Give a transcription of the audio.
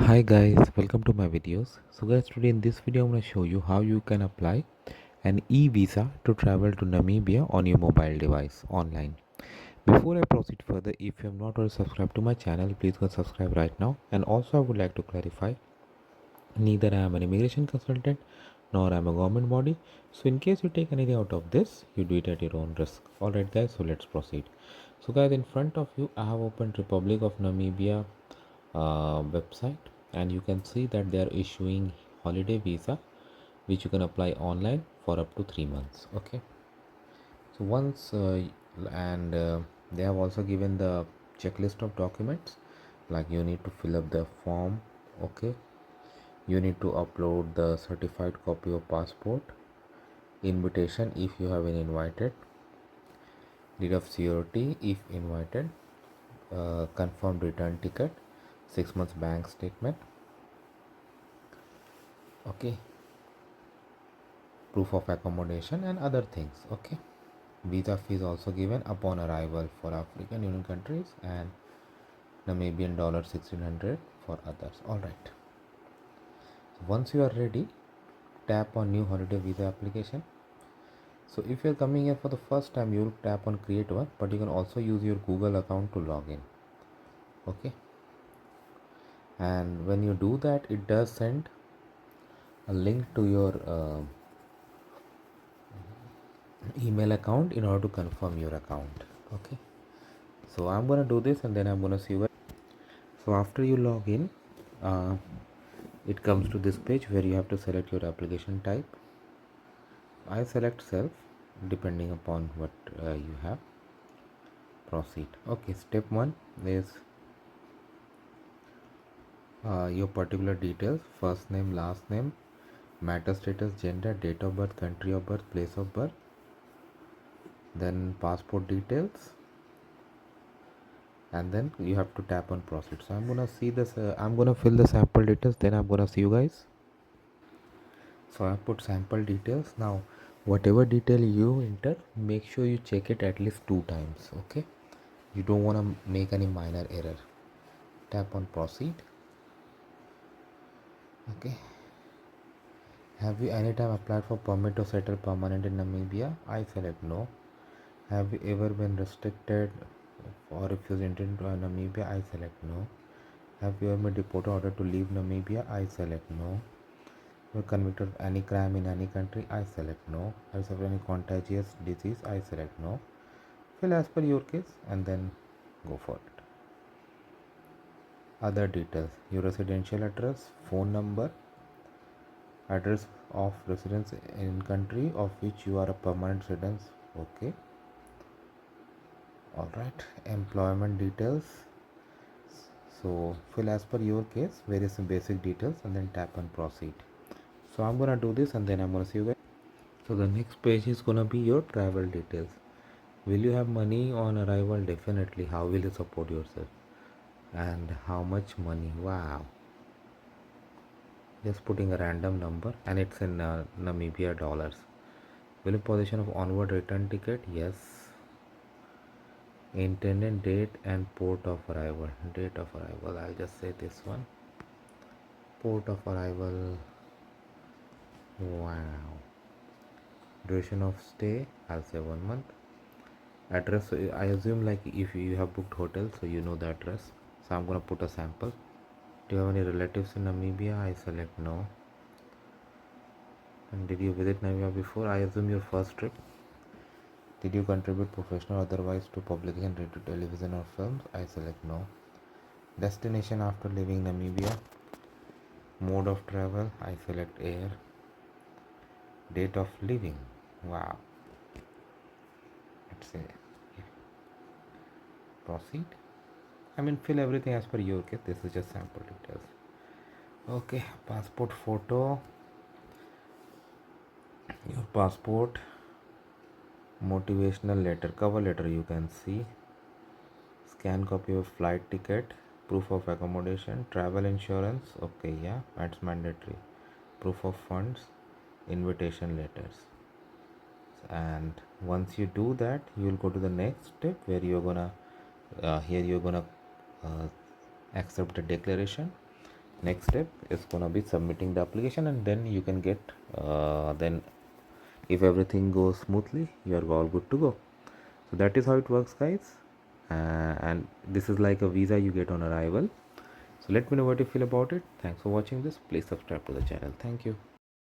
Hi guys, welcome to my videos. So guys, today in this video I'm going to show you how you can apply an e-visa to travel to Namibia on your mobile device online. Before I proceed further, if you have not already subscribed to my channel, please go subscribe right now. And also I would like to clarify, neither I am an immigration consultant nor I am a government body. So in case you take anything out of this, you do it at your own risk. Alright guys, so let's proceed. So guys, in front of you I have opened Republic of Namibia website, and you can see that they are issuing holiday visa which you can apply online for up to 3 months. Okay, so once and they have also given the checklist of documents, like you need to fill up the form. Okay, you need to upload the certified copy of passport, invitation if you have been invited, deed of surety if invited, confirmed return ticket, 6 months bank statement. Okay, proof of accommodation and other things. Okay, visa fees also given upon arrival for African Union countries and Namibian dollar 1600 for others. All right, once you are ready, tap on new holiday visa application. So if you're coming here for the first time, you'll tap on create one, but you can also use your Google account to log in. Okay, and when you do that, it does send a link to your email account in order to confirm your account. Okay, so I'm gonna do this and then I'm gonna see you guys. So after you log in, uh, it comes to this page where you have to select your application type. I select self depending upon what you have. Proceed. Okay, step 1 is your particular details: first name, last name, marital status, gender, date of birth, country of birth, place of birth, then passport details, and then you have to tap on proceed. So I'm gonna see this, I'm gonna fill the sample details, then I'm gonna see you guys. So I put sample details. Now whatever detail you enter, make sure you check it at least 2 times. Okay, you don't want to make any minor error. Tap on proceed. Okay, have you anytime applied for permit to settle permanent in Namibia? I select no. Have you ever been restricted or refused entry into Namibia? I select no. Have you ever been deported or ordered to leave Namibia? I select no. Were convicted of any crime in any country? I select no. Have you suffered any contagious disease? I select no. Fill as per your case and then go for it. Other details: your residential address, phone number, address of residence in country of which you are a permanent resident. Okay, all right. Employment details, so fill as per your case various basic details and then tap on proceed. So I'm gonna do this and then I'm gonna see you guys. So the next page is gonna be your travel details. Will you have money on arrival? Definitely. How will you support yourself and how much money? Wow, just putting a random number and it's in Namibia dollars. Will you position of onward return ticket? Yes. Intended date and port of arrival. Date of arrival, I'll just say this one. Port of arrival. Wow. Duration of stay, I'll say 1 month. Address, I assume like if you have booked hotel, so you know the address. So I'm gonna put a sample. Do you have any relatives in Namibia? I select no. And did you visit Namibia before? I assume your first trip. Did you contribute professional or otherwise to publication, radio, television or films? I select no. Destination after leaving Namibia. Mode of travel, I select air. Date of leaving, wow. Let's say proceed. I mean, fill everything as per your case. This is just sample details. Okay, passport photo, your passport, motivational letter, cover letter you can see, scan copy of flight ticket, proof of accommodation, travel insurance. Okay, yeah, that's mandatory. Proof of funds, invitation letters. And once you do that, you will go to the next step where you're gonna here you're gonna uh, accept the declaration, next step is gonna be submitting the application, and then you can get then if everything goes smoothly, you are all good to go. So that is how it works, guys. And this is like a visa you get on arrival. So let me know what you feel about it. Thanks for watching this. Please subscribe to the channel. Thank you.